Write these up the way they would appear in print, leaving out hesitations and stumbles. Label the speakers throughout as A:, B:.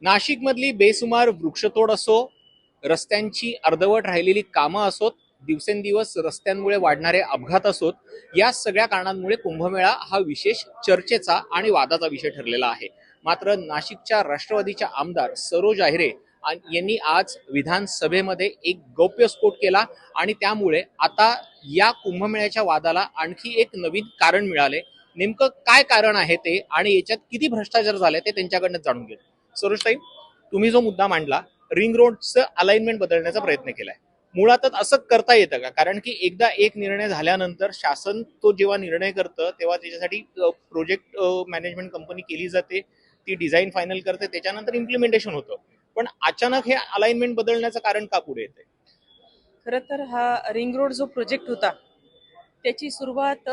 A: नाशिकमधली बेसुमार वृक्षतोड असो, रस्त्यांची अर्धवट राहिलेली कामं असोत, दिवसेंदिवस रस्त्यांमुळे वाढणारे अपघात असोत, या सगळ्या कारणांमुळे कुंभमेळा हा विशेष चर्चेचा आणि वादाचा विषय ठरलेला आहे. मात्र नाशिकच्या राष्ट्रवादीच्या आमदार सरोज आहिरे यांनी आज विधानसभेमध्ये एक गौप्यस्फोट केला आणि त्यामुळे आता या कुंभमेळ्याच्या वादाला आणखी एक नवीन कारण मिळाले. नेमकं काय कारण आहे ते आणि याच्यात किती भ्रष्टाचार झाले ते त्यांच्याकडनं जाणून घेऊ. सरोजताई, तुम्ही जो मुद्दा मांडला, रिंग रोडचं अलाइनमेंट बदलण्याचा प्रयत्न केलाय, मुळातच असं करता येतं का? कारण की एकदा एक निर्णय झाल्यानंतर शासन तो जेव्हा निर्णय करतं तेव्हा त्याच्यासाठी प्रोजेक्ट मॅनेजमेंट कंपनी केली जाते, ती डिझाईन फायनल करते, त्याच्यानंतर इम्प्लिमेंटेशन होतं. पण अचानक हे अलाइनमेंट बदलण्याचं कारण का पुढे येते?
B: खरं तर हा रिंग रोड जो प्रोजेक्ट होता त्याची सुरुवात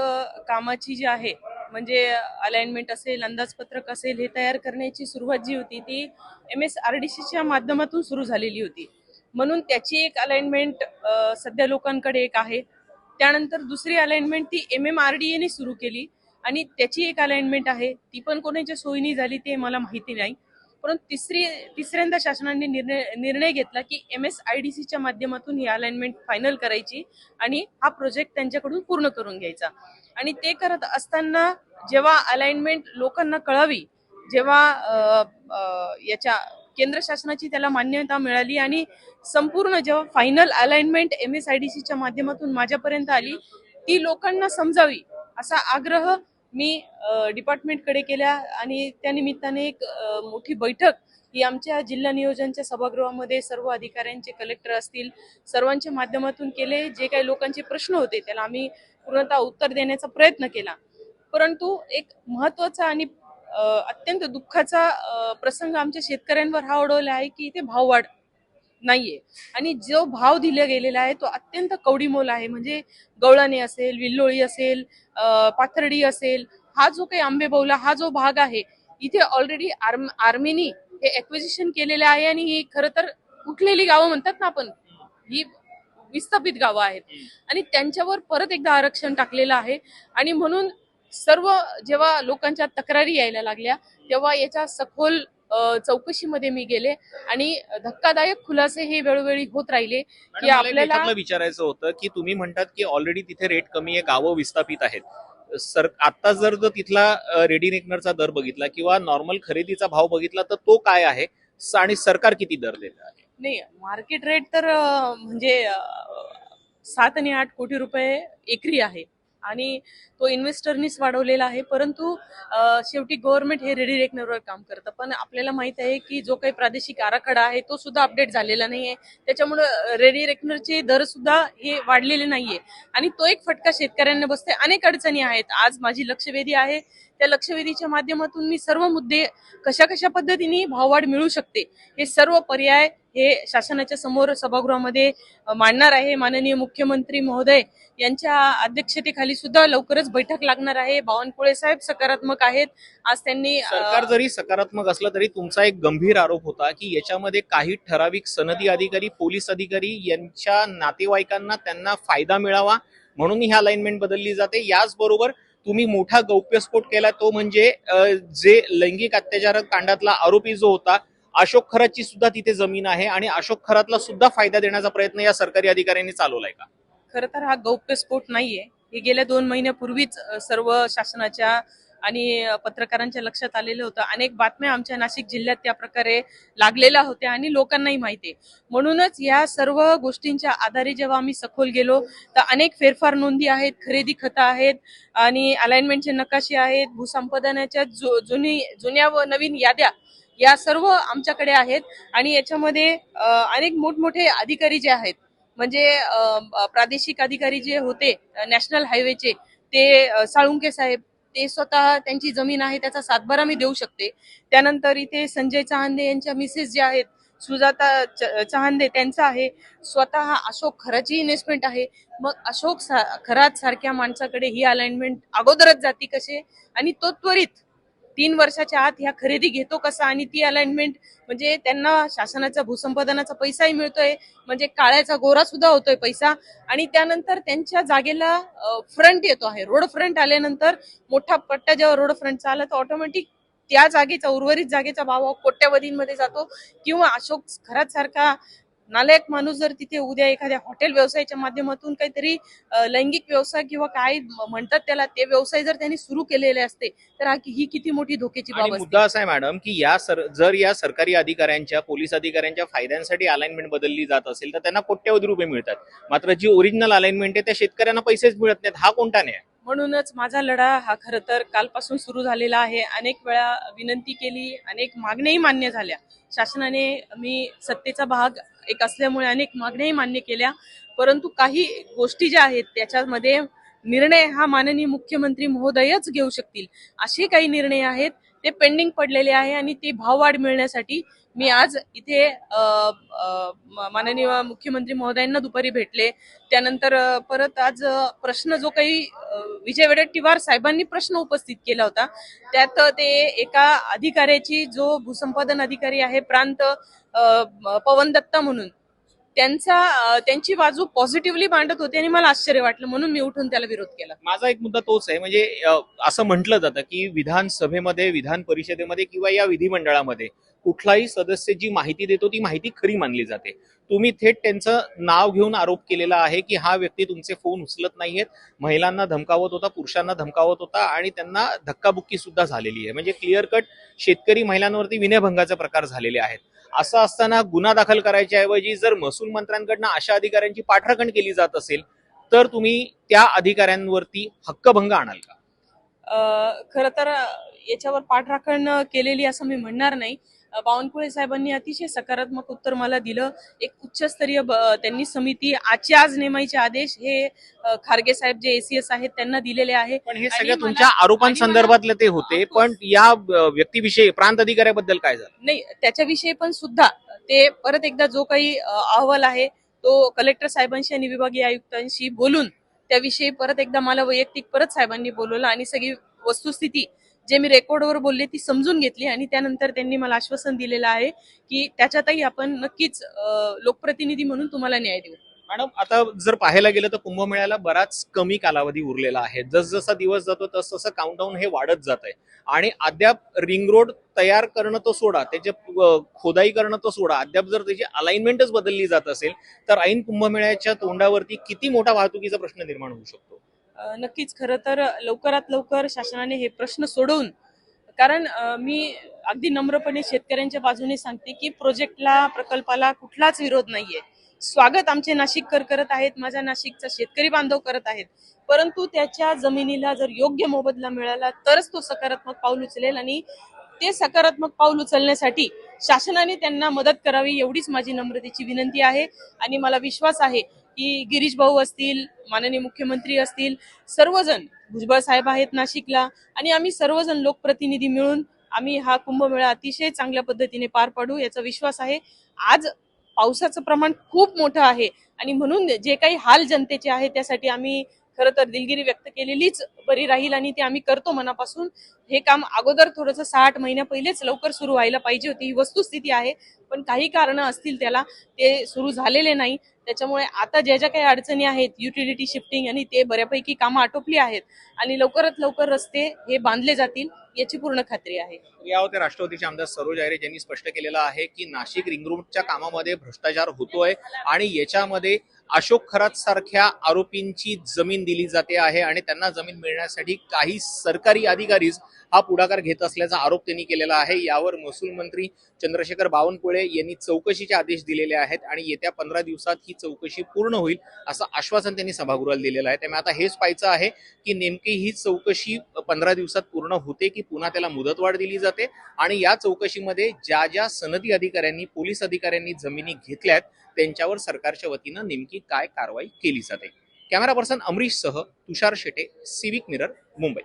B: कामाची जी आहे म्हणजे अलाइनमेंट असेल, अंदाजपत्रक असेल, हे तयार करण्याची सुरुवात जी होती ती MSRDCच्या माध्यमातून सुरू झालेली होती. म्हणून त्याची एक अलाइनमेंट सध्या लोकांकडे एक आहे. त्यानंतर दुसरी अलाइनमेंट ती MMRDA ने सुरू केली आणि त्याची एक अलाइनमेंट आहे, ती पण कोणाच्या सोयीने झाली ते मला माहिती नाही. परंतु तिसऱ्यांदा शासनाने निर्णय घेतला की MSIDCच्या माध्यमातून ही अलाइनमेंट फायनल करायची आणि हा प्रोजेक्ट त्यांच्याकडून पूर्ण करून घ्यायचा. आणि ते करत असताना जेव्हा अलाइनमेंट लोकांना कळावी, जेव्हा याच्या केंद्र शासनाची त्याला मान्यता मिळाली आणि संपूर्ण जेव्हा फायनल अलाइनमेंट MSIDCच्या माध्यमातून माझ्यापर्यंत आली, ती लोकांना समजावी असा आग्रह मी डिपार्टमेंटकडे केल्या आणि त्या निमित्ताने एक मोठी बैठक ही आमच्या जिल्हा नियोजनच्या सभागृहामध्ये सर्व अधिकाऱ्यांचे, कलेक्टर असतील, सर्वांच्या माध्यमातून केले. जे काही लोकांचे प्रश्न होते त्याला आम्ही पूर्णतः उत्तर देण्याचा प्रयत्न केला. परंतु एक महत्वाचा आणि अत्यंत दुःखाचा प्रसंग आमच्या शेतकऱ्यांवर हा ओढवला आहे की इथे भाववाढ नाहीये आणि जो भाव दिला गेलेला आहे तो अत्यंत कवडीमोल आहे. म्हणजे गवळणी असेल, विल्लोळी असेल, पाथर्डी असेल, हा जो काही आंबेबौला हा जो भाग आहे इथे ऑलरेडी आर्मीनी हे एक्विजिशन केलेलं आहे आणि ही खरं तर उठलेली गावं म्हणतात ना आपण, ही विस्थापित गावं आहेत आणि त्यांच्यावर परत एकदा आरक्षण टाकलेलं आहे. आणि म्हणून सर्व जेव्हा लोकांच्या तक्रारी यायला लागल्या तेव्हा याच्या सखोल चौकशीमध्ये मी गेले आणि धक्कादायक खुलासे हे वेळोवेळी होत राहिले की आपल्याला
A: विचारायचं होतं की तुम्ही म्हणतात की ऑलरेडी तिथे रेट कमी आहे, गावं विस्थापित आहेत. आता जर तिथला रेडी रेकनरचा दर बघितला किंवा नॉर्मल खरेदीचा भाव बघितला तर तो काय आहे आणि सरकार किती दर देत आहे?
B: नाही, मार्केट रेट तर म्हणजे 7 आणि 8 कोटी रुपये एकरी आहे आणि तो इन्व्हेस्टरनीच वाढवलेला आहे. परंतु शेवटी गव्हर्नमेंट हे रेडी रेकनरवर काम करतं. पण आपल्याला माहित आहे की जो काही प्रादेशिक आराखडा आहे तो सुद्धा अपडेट झालेला नाहीये, त्याच्यामुळे रेडी रेकनरचे दर सुद्धा हे वाढलेले नाहीये आणि तो एक फटका शेतकऱ्यांना बसते. अनेक अडचणी आहेत. आज माझी लक्षवेधी आहे, त्या लक्षवेधीच्या माध्यमातून मी सर्व मुद्दे कशा कशा पद्धतीने भाववाढ मिळू शकते हे सर्व पर्याय हे शासनाच्या समोर सभागृहामध्ये मांडणार आहे. माननीय मुख्यमंत्री महोदय यांच्या अध्यक्षतेखाली सुद्धा लवकरच बैठक लागणार आहे. बावनकुळे साहेब सकारात्मक आहेत. आज त्यांनी
A: सरकार जरी सकारात्मक असलं तरी तुमचा एक गंभीर आरोप होता की याच्यामध्ये काही ठराविक सनदी अधिकारी, पोलीस अधिकारी यांच्या नातेवाईकांना त्यांना फायदा मिळावा म्हणून ही अलाइनमेंट बदलली जाते. याचबरोबर तुम्ही मोठा गौप्यस्फोट केला, तो म्हणजे जे लैंगिक अत्याचार कांडातला आरोपी जो होता अशोक खरातची सुद्धा तिथे जमीन आहे आणि अशोक खरातला सुद्धा फायदा देण्याचा प्रयत्न या सरकारी अधिकाऱ्यांनी चालवलाय का?
B: खरं तर हा गौप्यस्फोट नाहीये. हे गेल्या 2 महिन्यापूर्वीच सर्व शासनाच्या आणि पत्रकारांच्या लक्षात आलेलं होतं. अनेक बातम्या आमच्या नाशिक जिल्ह्यात त्या प्रकारे लागलेल्या होत्या आणि लोकांनाही माहिती आहे. म्हणूनच या सर्व गोष्टींच्या आधारे जेव्हा आम्ही सखोल गेलो तर अनेक फेरफार नोंदी आहेत, खरेदी खतं आहेत आणि अलाइनमेंटचे नकाशे आहेत, भूसंपादनाच्या जुन्या व नवीन याद्या या सर्व आमच्याकडे आहेत आणि याच्यामध्ये अनेक मोठमोठे अधिकारी जे आहेत, म्हणजे प्रादेशिक अधिकारी जे होते नॅशनल हायवेचे, ते साळुंके साहेब, ते स्वतः त्यांची जमीन आहे त्याचा सातबारा मी देऊ शकते. त्यानंतर इथे संजय चहांदे यांच्या मिसेस जे आहेत सुजाता चहांदे त्यांचा आहे. स्वतः अशोक खराची इन्व्हेस्टमेंट आहे. मग अशोक खरात सारख्या माणसाकडे ही अलाइनमेंट अगोदरच जाती कसे आणि तो त्वरित 3 वर्षाच्या आत ह्या खरेदी घेतो कसा आणि ती अलाइनमेंट म्हणजे त्यांना शासनाचा भूसंपादनाचा पैसाही मिळतोय, म्हणजे काळ्याचा गोरा सुद्धा होतोय पैसा. आणि त्यानंतर त्यांच्या जागेला फ्रंट येतो आहे. रोड फ्रंट आल्यानंतर मोठा पट्टा जेव्हा रोड फ्रंटचा आला तर ऑटोमॅटिक त्या जागेचा उर्वरित जागेचा भाव कोट्यवधींमध्ये जातो, किंवा अशोक खरात सारखा नालायक माणूस जर तिथे उद्या एखाद्या हॉटेल व्यवसायाच्या माध्यमातून काहीतरी लैंगिक व्यवसाय किंवा काय म्हणतात त्याला ते व्यवसाय जर त्यांनी सुरू केलेले असते तर ही किती मोठी धोक्याची
A: आणि
B: बाब असते.
A: मुद्दा असा आहे मॅडम की जर या सरकारी अधिकाऱ्यांच्या पोलीस अधिकाऱ्यांच्या फायद्यांसाठी अलाइनमेंट बदलली जात असेल तर त्यांना कोट्यवधी रुपये मिळतात, मात्र जी ओरिजिनल अलाइनमेंट आहे त्या शेतकऱ्यांना पैसेच मिळत नाहीत. हा कोणता न्याय?
B: म्हणूनच माझा लढा हा खरं तर कालपासून सुरू झालेला आहे. अनेक वेळा विनंती केली, अनेक मागण्याही मान्य झाल्या. शासनाने, मी सत्तेचा भाग एक असल्यामुळे अनेक मागण्याही मान्य केल्या, परंतु काही गोष्टी ज्या आहेत त्याच्यामध्ये निर्णय हा माननीय मुख्यमंत्री महोदयच घेऊ शकतील असे काही निर्णय आहेत ते पेंडिंग पडलेले आहे. आणि ते भाववाढ मिळण्यासाठी मी आज इथे माननीय मुख्यमंत्री महोदयांना दुपारी भेटले. त्यानंतर परत आज प्रश्न जो काही विजय वडेट्टीवार साहेबांनी प्रश्न उपस्थित केला होता त्यात ते एका अधिकाऱ्याची, जो भूसंपादन अधिकारी आहे प्रांत पवन दत्ता म्हणून, त्यांची बाजू पॉझिटिव्हली मांडत होते आणि मला आश्चर्य वाटलं, म्हणून मी उठून त्याला विरोध केला.
A: माझा एक मुद्दा तोच आहे, म्हणजे असं म्हटलं जातं की विधानसभेमध्ये, विधान परिषदेमध्ये किंवा या विधिमंडळामध्ये कुठलाही सदस्य जी माहिती देतो ती माहिती खरी मानली जाते. तुम्ही थेट त्यांचं नाव घेऊन आरोप केलेला आहे की हा व्यक्ती तुमचे फोन उचलत नाहीयेत, महिलांना धमकावत होता, पुरुषांना धमकावत होता आणि त्यांना धक्काबुक्की सुद्धा झालेली आहे. म्हणजे क्लिअर कट शेतकरी महिलांवरती विनयभंगाचे प्रकार झालेले आहेत. असं असताना गुन्हा दाखल करायच्या ऐवजी जर महसूल मंत्र्यांकडनं अशा अधिकाऱ्यांची पाठराखण केली जात असेल तर तुम्ही त्या अधिकाऱ्यांवरती हक्कभंग आणाल का?
B: खरं तर याच्यावर पाठराखण केलेली असं मी म्हणणार नाही. बावनकुळे साहेबांनी अतिशय सकारात्मक उत्तर मला दिलं. एक उच्चस्तरीय त्यांनी समिती आजच्या आज नेमायचे आदेश हे खारगे साहेब जे एसीएस आहेत त्यांना दिलेले आहे.
A: पण हे सगळं तुमच्या आरोपांसंदर्भातले ते होते, पण या व्यक्तीविषयी, प्रांत अधिकाऱ्याबद्दल काय झालं?
B: नाही, त्याच्याविषयी पण सुद्धा ते परत एकदा जो काही अहवाल आहे तो कलेक्टर साहेबांशी आणि विभागीय आयुक्तांशी बोलून त्याविषयी परत एकदा मला वैयक्तिक परत साहेबांनी बोलवलं आणि सगळी वस्तुस्थिती जे मी रेकॉर्डवर बोलले ती समजून घेतली. आणि त्यानंतर त्यांनी मला आश्वासन दिलेलं आहे की त्याच्यातही आपण नक्कीच लोकप्रतिनिधी म्हणून तुम्हाला न्याय देऊ.
A: मॅडम, आता जर पाहायला गेलं तर कुंभमेळ्याला बराच कमी कालावधी उरलेला आहे. जसजसा दिवस जातो तसं काउंटडाऊन हे वाढत जात आहे आणि अद्याप रिंग रोड तयार करणं तो सोडा, त्याचे खोदाई करणं तो सोडा, अद्याप जर त्याची अलाइनमेंटच बदलली जात असेल तर ऐन कुंभमेळ्याच्या तोंडावरती किती मोठा वाहतुकीचा प्रश्न निर्माण होऊ शकतो?
B: नक्कीच. खरं तर लवकरात लवकर शासनाने हे प्रश्न सोडवून, कारण मी अगदी नम्रपणे शेतकऱ्यांच्या बाजूने सांगते की प्रोजेक्टला, प्रकल्पाला कुठलाच विरोध नाहीये. स्वागत आमचे नाशिककर करत आहेत, माझ्या नाशिकचा शेतकरी बांधव करत आहेत, परंतु त्याच्या जमिनीला जर योग्य मोबदला मिळाला तरच तो सकारात्मक पाऊल उचलेल. आणि ते सकारात्मक पाऊल उचलण्यासाठी शासनाने त्यांना मदत करावी एवढीच माझी नम्रतेची विनंती आहे. आणि मला विश्वास आहे की गिरीश भाऊ असतील, माननीय मुख्यमंत्री असतील, सर्वजण, भुजबळ साहेब आहेत नाशिकला, आणि आम्ही सर्वजण लोकप्रतिनिधी मिळून आम्ही हा कुंभमेळा अतिशय चांगल्या पद्धतीने पार पाडू याचा विश्वास आहे. आज पावसाचं प्रमाण खूप मोठं आहे आणि म्हणून जे काही हाल जनतेचे आहे त्यासाठी आम्ही खरं तर दिलगिरी व्यक्त केलेलीच बरी राहील आणि ते आम्ही करतो मनापासून. हे काम अगोदर थोडंसं 6-8 महिन्या पहिलेच लवकर सुरू व्हायला पाहिजे होती, ही वस्तुस्थिती आहे. पण काही कारणं असतील त्याला, ते सुरू झालेले नाही. त्याच्यामुळे आता ज्या काही अडचणी आहेत, युटिलिटी शिफ्टिंग, आणि ते बऱ्यापैकी कामं आटोपली आहेत आणि लवकरात लवकर रस्ते हे बांधले जातील याची पूर्ण खात्री आहे.
A: या होते राष्ट्रवादीचे आमदार सरोज आहिरे, ज्यांनी स्पष्ट केलेलं आहे की नाशिक रिंग रोडच्या कामामध्ये भ्रष्टाचार होतोय आणि याच्यामध्ये अशोक खरात सारख्या आरोपींची जमीन दिली जाते आहे आणि त्यांना जमीन मिळण्यासाठी काही सरकारी अधिकारीच हा पुढाकार घेत असल्याचा आरोप त्यांनी केलेला आहे. यावर महसूल मंत्री चंद्रशेखर बावनकुळे यांनी चौकशीचे आदेश दिलेले आहेत आणि येत्या 15 दिवसात ही चौकशी पूर्ण होईल असं आश्वासन त्यांनी सभागृहाला दिलेलं आहे. त्यामुळे आता हेच पाहायचं आहे की नेमकी ही चौकशी 15 दिवसात पूर्ण होते की पुन्हा त्याला मुदतवाढ दिली जाते आणि या चौकशीमध्ये ज्या ज्या सनदी अधिकाऱ्यांनी, पोलीस अधिकाऱ्यांनी जमिनी घेतल्यात त्यांच्यावर सरकारच्या वतीनं नेमकी काय कारवाई केली जाते. कॅमेरा पर्सन अमरीश सह तुषार शेटे, सिविक मिरर, मुंबई.